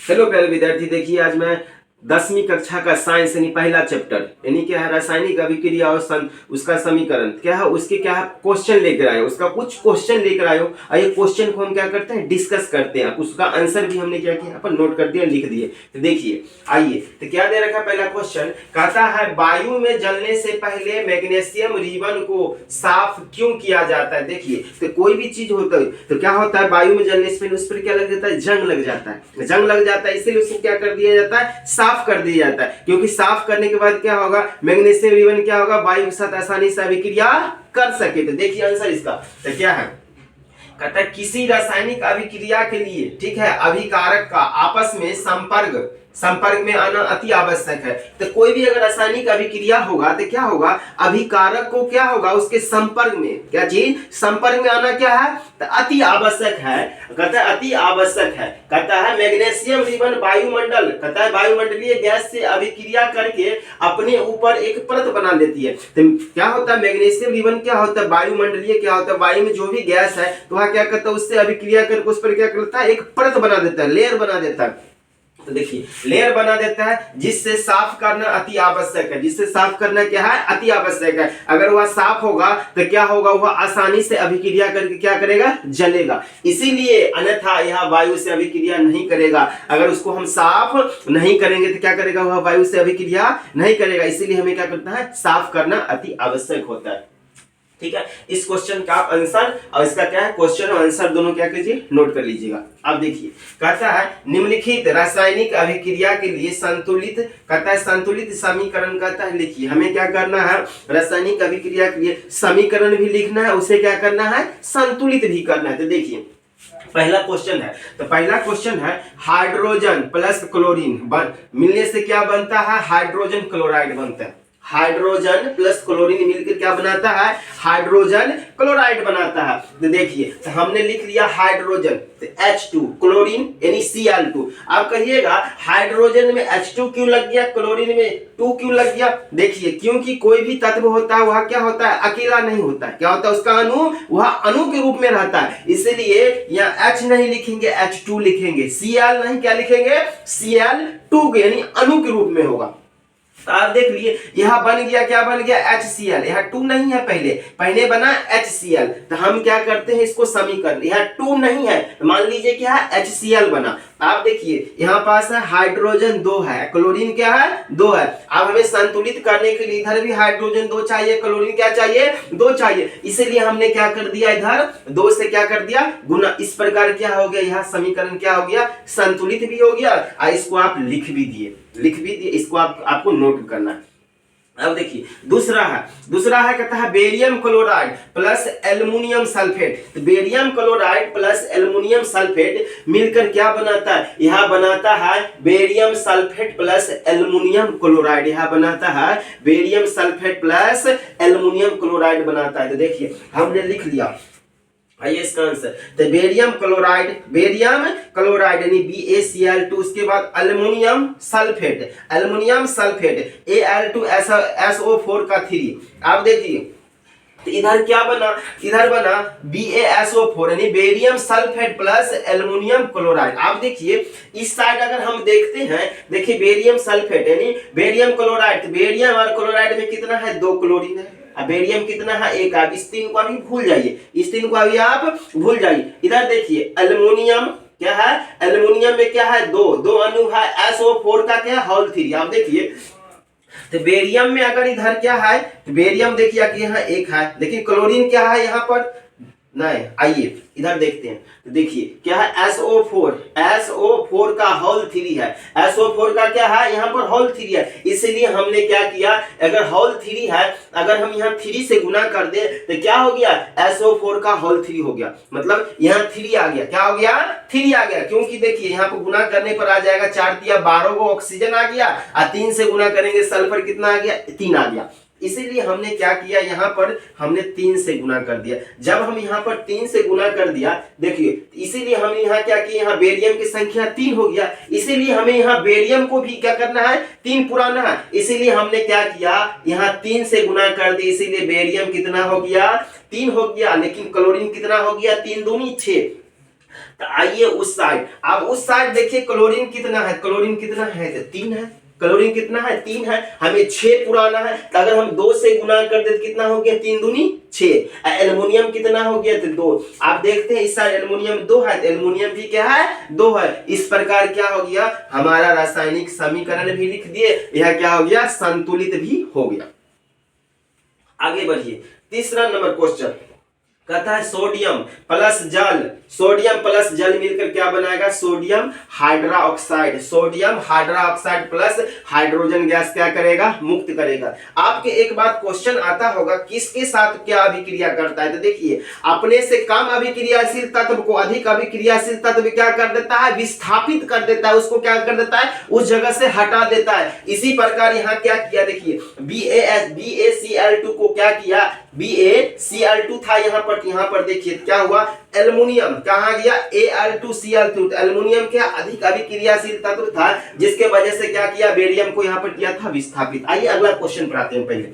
Hello प्यारे विद्यार्थी, देखिए आज मैं 10वीं कक्षा का साइंस यानी पहला चैप्टर यानी क्या है रासायनिक अभिक्रिया और उसका समीकरण क्या है, उसके क्या है क्वेश्चन लेकर आए, उसका कुछ क्वेश्चन लेकर आए हो और ये क्वेश्चन को हम क्या करते हैं डिस्कस करते हैं। उसका आंसर भी हमने क्या किया अपन नोट कर दिया, लिख दिए। तो देखिए आइए, तो क्या दे रखा पहला क्वेश्चन, कहता है वायु में जलने से पहले मैग्नीशियम रिबन को साफ क्यों किया जाता है। देखिए तो कोई भी चीज होता है तो क्या होता है, वायु में जलने से पहले उस पर क्या लग जाता है, जंग लग जाता है। जंग लग जाता है इसीलिए उसको क्या कर दिया जाता है, साफ कर दिया जाता है। क्योंकि साफ करने के बाद क्या होगा, मैग्नीशियम रिबन क्या होगा, वायु के साथ आसानी से अभिक्रिया कर सके। तो देखिए आंसर इसका तो क्या है, कहता है किसी रासायनिक अभिक्रिया के लिए ठीक है अभिकारक का आपस में संपर्क में आना अति आवश्यक है। तो कोई भी अगर रासायनिक अभिक्रिया होगा तो क्या होगा, अभिकारक को क्या होगा उसके संपर्क में क्या चीज संपर्क में आना क्या है तो अति आवश्यक है। कहता है अति आवश्यक है, कहता है मैग्नीशियम रिबन वायुमंडल, कहता है वायुमंडलीय गैस से अभिक्रिया करके अपने ऊपर एक परत बना लेती है। तो क्या होता है मैग्नीशियम रिबन क्या होता है, वायुमंडलीय क्या होता है, वायु में जो भी गैस है तो वह क्या करता है उससे अभिक्रिया करके उस पर क्या करता है एक परत बना देता है, लेयर बना देता है। तो देखिए लेयर बना देता है जिससे साफ करना अति आवश्यक है, जिससे साफ करना क्या है अति आवश्यक है। अगर वह साफ होगा तो क्या होगा, वह आसानी से अभिक्रिया करके क्या करेगा, जलेगा। इसीलिए अन्यथा यह वायु से अभिक्रिया नहीं करेगा। अगर उसको हम साफ नहीं करेंगे तो क्या करेगा, वह वायु से अभिक्रिया नहीं करेगा। इसीलिए हमें क्या करना है, साफ करना अति आवश्यक होता है। ठीक है, इस क्वेश्चन का आंसर और इसका क्या है क्वेश्चन और आंसर दोनों क्या कीजिए नोट कर लीजिएगा। अब देखिए कहता है निम्नलिखित रासायनिक अभिक्रिया के लिए संतुलित, कहता है संतुलित समीकरण कहता है लिखिए। हमें क्या करना है, रासायनिक अभिक्रिया के लिए समीकरण भी लिखना है, उसे क्या करना है संतुलित भी करना है। तो देखिए पहला क्वेश्चन है, तो पहला क्वेश्चन है हाइड्रोजन प्लस क्लोरीन मिलने से क्या बनता है, हाइड्रोजन क्लोराइड बनता है। हाइड्रोजन प्लस क्लोरीन मिलकर क्या बनाता है, हाइड्रोजन क्लोराइड बनाता है। तो देखिए तो हमने लिख लिया हाइड्रोजन तो H2, क्लोरीन यानी Cl2। आप कहिएगा हाइड्रोजन में H2 क्यों लग गया, क्लोरीन में 2 क्यों लग गया। देखिए क्योंकि कोई भी तत्व होता है वह क्या होता है अकेला नहीं होता है, क्या होता है उसका अणु वह अणु के रूप में रहता है। इसलिए यहाँ H नहीं लिखेंगे H2 लिखेंगे, Cl नहीं क्या लिखेंगे Cl2 यानी अणु के रूप में होगा। तो आप देख लिए यह बन गया, क्या बन गया HCl, यह 2 नहीं है, पहले बना HCl। तो हम क्या करते हैं इसको समीकरण, यह 2 नहीं है मान लीजिए क्या है HCl बना। आप देखिए यहाँ पास है हाइड्रोजन 2 है, क्लोरीन क्या है 2 है। अब हमें संतुलित करने के लिए इधर भी हाइड्रोजन 2 चाहिए, क्लोरीन क्या चाहिए 2 चाहिए। इसलिए हमने क्या कर दिया इधर 2 से क्या कर दिया गुना। इस प्रकार क्या हो गया, यह समीकरण क्या हो गया संतुलित भी हो गया और इसको आप लिख भी दिए, इसको आपको नोट करना है। अब देखिए दूसरा है कहता है barium chloride plus aluminium sulphate. तो barium chloride plus aluminium sulphate मिलकर क्या बनाता है, यह बनाता है barium sulphate plus aluminium chloride. यह बनाता है barium sulphate plus aluminium chloride बनाता है। तो देखिए हमने लिख लिया आइए इसका आंसर, तो बेरियम क्लोराइड यानी BaCl2, उसके बाद एल्युमिनियम सल्फेट Al2SO4 का 3। आप देखिए तो इधर क्या बना, इधर बना BaSO4 यानी barium sulphate plus aluminium chloride. आप देखिए इस साइड अगर हम देखते हैं, देखिए बेरियम सल्फेट यानी बेरियम क्लोराइड, बेरियम और क्लोराइड में कितना है 2 क्लोरीन है, अब बेरियम कितना है 1। आप इस 3 को अभी भूल जाइए, इस 3 को अभी आप भूल जाइए। इधर देखिए एल्युमिनियम क्या है, एल्युमिनियम में क्या है 2 अणु है, SO4 का क्या है होल 3। आप देखिए तो बेरियम में अगर इधर क्या है, तो बेरियम देखिए कि यहाँ 1 है, लेकिन क्लोरीन क्या है यहाँ पर नहीं। आइए इधर देखते हैं, तो देखिए क्या है SO4 का होल 3 है। SO4 का क्या है यहाँ पर होल 3 है। इसलिए हमने क्या किया, अगर होल 3 है अगर हम यहाँ 3 से गुना कर दे तो क्या हो गया SO4 का होल 3 हो गया, मतलब यहाँ 3 आ गया, क्या हो गया 3 आ गया। क्योंकि देखिए यहाँ पर गुना करने पर आ जाएगा 4 दिया 12 को ऑक्सीजन आ गया और 3 से गुना करेंगे सल्फर कितना आ गया 3 आ गया। इसीलिए हमने क्या किया, यहाँ पर हमने 3 से गुना कर दिया। जब हम यहाँ पर 3 से गुना कर दिया देखिए, इसीलिए हमने यहाँ क्या किया, यहाँ बेरियम की संख्या 3 हो गया। इसीलिए हमें यहाँ बेरियम को भी क्या करना है 3 पुराना है। इसीलिए हमने क्या किया यहाँ 3 से गुना कर दिया। इसीलिए बेरियम कितना हो गया 3 हो गया, लेकिन क्लोरीन कितना हो गया 3 दूनी 6। तो आइए उस साइड, अब उस साइड देखिए क्लोरीन कितना है, क्लोरीन कितना है तो 3 है, क्लोरीन कितना है 3 है, हमें 6 पुराना है, तो अगर हम 2 से गुना कर दे तो कितना हो गया 3 दूनी 6। एल्युमिनियम कितना हो गया तो 2। आप देखते हैं इस साइड एल्युमिनियम 2 है तो एल्युमिनियम भी क्या है 2 है। इस प्रकार क्या हो गया हमारा रासायनिक समीकरण भी लिख दिए, यह क्या हो गया संतुलित भी हो गया। आगे बढ़िए, तीसरा नंबर क्वेश्चन कहता है सोडियम प्लस जल, सोडियम प्लस जल मिलकर क्या बनाएगा sodium hydroxide, sodium hydroxide plus hydrogen gas क्या करेगा मुक्त करेगा। आपके एक बात क्वेश्चन आता होगा किसके साथ क्या अभिक्रिया करता है, तो देखिए अपने से कम अभिक्रियाशील तत्व को अधिक अभिक्रियाशील तत्व क्या कर देता है विस्थापित कर देता है, उसको क्या कर देता है उस जगह से हटा देता है। इसी प्रकार यहाँ क्या किया देखिए BaCl2 को क्या किया BaCl2 था यहाँ पर देखिए क्या हुआ एल्युमिनियम कहाँ गया Al2Cl2, एल्युमिनियम क्या अधिक अभिक्रियाशील तत्व था जिसके वजह से क्या किया बेरियम को यहाँ पर किया था विस्थापित। आइए अगला क्वेश्चन पर आते हैं। पहले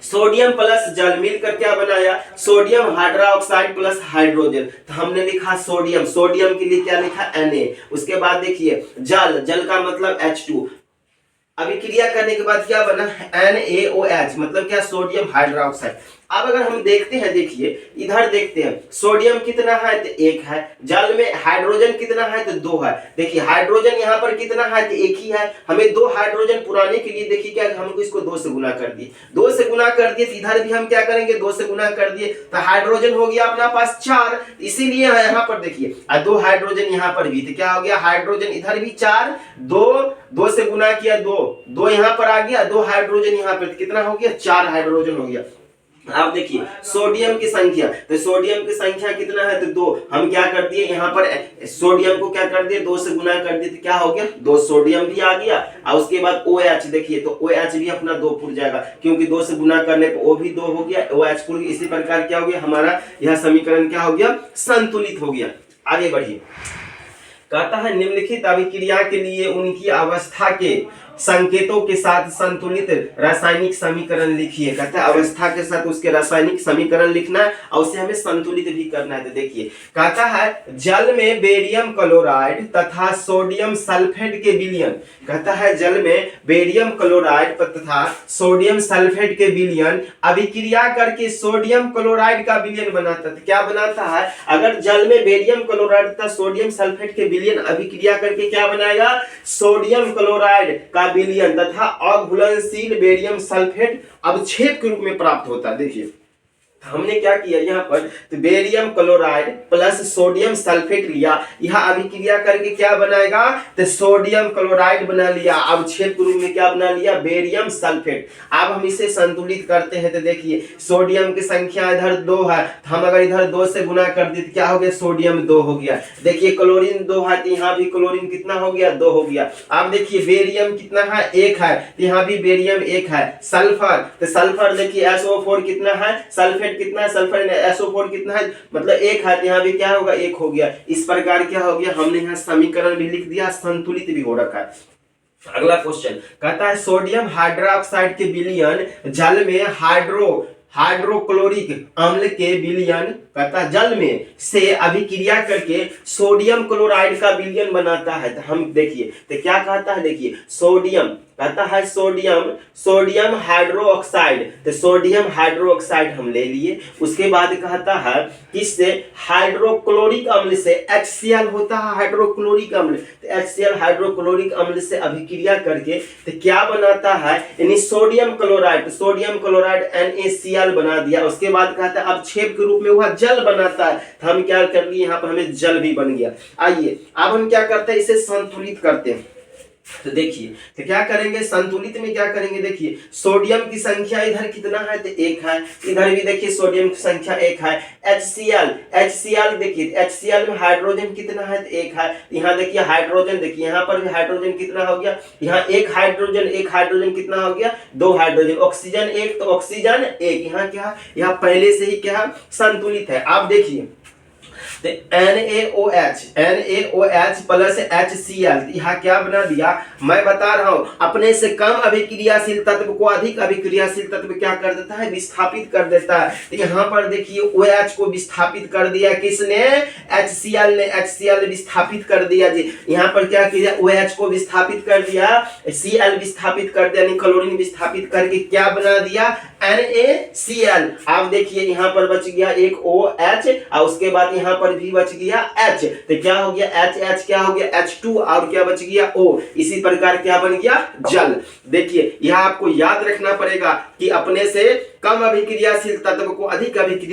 सोडियम प्लस जल मिलकर क्या बनाया सोडियम हाइड्रोक्साइड प्लस हाइड्रोजन, तो हमने लिखा सोडियम, सोडियम के लिए क्या लिखा Na। उसके बाद देखिए जल, जल का मतलब H2, अभिक्रिया करने के बाद क्या बना NaOH मतलब क्या सोडियम हाइड्रोक्साइड। अब अगर हम देखते हैं देखिए इधर देखते हैं सोडियम कितना है तो 1 है, जल में हाइड्रोजन कितना है तो 2 है। देखिए हाइड्रोजन यहाँ पर कितना है तो 1 ही है, हमें 2 हाइड्रोजन पुराने के लिए देखिए क्या हमको इसको 2 से गुना कर दिए, 2 से गुना कर दिए तो इधर भी हम क्या करेंगे 2 से गुना कर दिए तो हाइड्रोजन हो गया अपना पास 4, इसीलिए यहाँ पर देखिए 2 हाइड्रोजन यहाँ पर भी, तो क्या हो गया हाइड्रोजन इधर भी 4, 2 से गुना किया 2 यहाँ पर आ गया, 2 हाइड्रोजन यहाँ पर कितना हो गया 4 हाइड्रोजन हो गया। आप देखिए सोडियम की संख्या, तो सोडियम की संख्या कितना है तो 2, हम क्या कर दिए यहाँ पर सोडियम को क्या कर दिए 2 से गुना कर दिए तो क्या हो गया 2 सोडियम भी आ गया। और उसके बाद OH देखिए तो OH भी अपना 2 पुर जाएगा क्योंकि 2 से गुना करने पर O भी 2 हो गया, OH पुर। इसी प्रकार क्या हो गया हमारा यह समीकरण क्या हो गया संतुलित हो गया। आगे बढ़िए, कहता है निम्नलिखित अभिक्रिया के लिए उनकी अवस्था के संकेतों के साथ संतुलित रासायनिक समीकरण लिखिए। कहता है अवस्था के साथ उसके रासायनिक समीकरण लिखना है और उसे हमें संतुलित भी करना है। तो देखिए कहता है जल में बेरियम क्लोराइड तथा सोडियम सल्फेट के विलयन, कहता है जल में बेरियम क्लोराइड तथा सोडियम सल्फेट के विलयन अभिक्रिया करके सोडियम क्लोराइड का विलयन बनाता है। क्या बनाता है अगर जल में बेरियम क्लोराइड तथा सोडियम सल्फेट के विलयन अभिक्रिया करके क्या बनाएगा सोडियम क्लोराइड का विलयन तथा अघुलनशील बेरियम सल्फेट अवक्षेप के रूप में प्राप्त होता है। देखिए हमने क्या किया यहाँ पर तो barium chloride plus sodium sulphate लिया, यह अभिक्रिया करके क्या बनाएगा तो सोडियम क्लोराइड बना लिया, अवक्षेप के रूप में क्या बना लिया बेरियम सल्फेट। अब हम इसे संतुलित करते हैं तो देखिए सोडियम की संख्या इधर 2 है, तो हम अगर इधर 2 से गुना कर दी तो क्या हो गया सोडियम 2 हो गया। देखिए क्लोरीन 2 है तो यहाँ भी क्लोरीन कितना हो गया 2 हो गया। अब देखिए बेरियम कितना है 1 है तो यहाँ भी बेरियम 1 है। सल्फर, तो सल्फर देखिए SO4 कितना है, सल्फेट कितना है, सल्फर SO4 कितना है मतलब 1 है, यहाँ भी क्या होगा 1 हो गया। इस प्रकार क्या हो गया हमने यहाँ समीकरण भी लिख दिया, संतुलित भी हो रखा है। अगला क्वेश्चन कहता है सोडियम हाइड्रोक्साइड के विलयन जल में हाइड्रोक्लोरिक अम्ल के विलयन, कहता है जल में से अभिक्रिया करके सोडियम क्लोराइड का विलयन बनाता है। तो हम देखिए तो क्या कहता है देखिए सोडियम, कहता है सोडियम हाइड्रोक्साइड, तो सोडियम हाइड्रोक्साइड हम ले लिए। उसके बाद कहता है किससे हाइड्रोक्लोरिक अम्ल से, HCl होता है हाइड्रोक्लोरिक अम्ल, तो HCl हाइड्रोक्लोरिक अम्ल से अभिक्रिया करके तो क्या बनाता है यानी सोडियम क्लोराइड, तो सोडियम क्लोराइड NaCl बना दिया। उसके बाद कहता है अवक्षेप के रूप में वह जल बनाता है, तो हम क्या कर लिए यहाँ पर हमें जल भी बन गया। आइए अब हम क्या करते हैं इसे संतुलित करते हैं। तो देखिए तो क्या करेंगे संतुलित में क्या करेंगे देखिए सोडियम की संख्या इधर कितना है तो 1 है, इधर भी देखिए सोडियम की संख्या 1 है। HCl देखिए HCl में हाइड्रोजन कितना है तो 1 है, यहाँ देखिए हाइड्रोजन, देखिए यहाँ पर भी हाइड्रोजन कितना हो गया, यहाँ एक हाइड्रोजन कितना हो गया 2 हाइड्रोजन, ऑक्सीजन 1 तो ऑक्सीजन 1, यहाँ क्या यहाँ पहले से ही क्या संतुलित है। आप देखिए तो NaOH प्लस HCl, यहाँ क्या बना दिया, मैं बता रहा हूं अपने से कम अभिक्रियाशील तत्व को अधिक अभिक्रियाशील तत्व क्या कर देता है, विस्थापित कर देता है। तो यहाँ पर देखिए OH को विस्थापित कर दिया किसने, HCl ने, HCl विस्थापित कर दिया जी। यहाँ पर क्या किया, OH को विस्थापित कर दिया, Cl विस्थापित कर दिया, क्लोरीन विस्थापित करके क्या बना दिया, NaCl। आप देखिए यहाँ पर बच गया एक OH और उसके बाद यहाँ पर भी बच गया H, तो क्या हो गया H क्या हो गया H2 और क्या बच गया O। इसी प्रकार क्या बन गया, जल। देखिए यह आपको याद रखना पड़ेगा कि अपने से कम अभिक्रियाशील तत्व को अधिक अभिक्रिया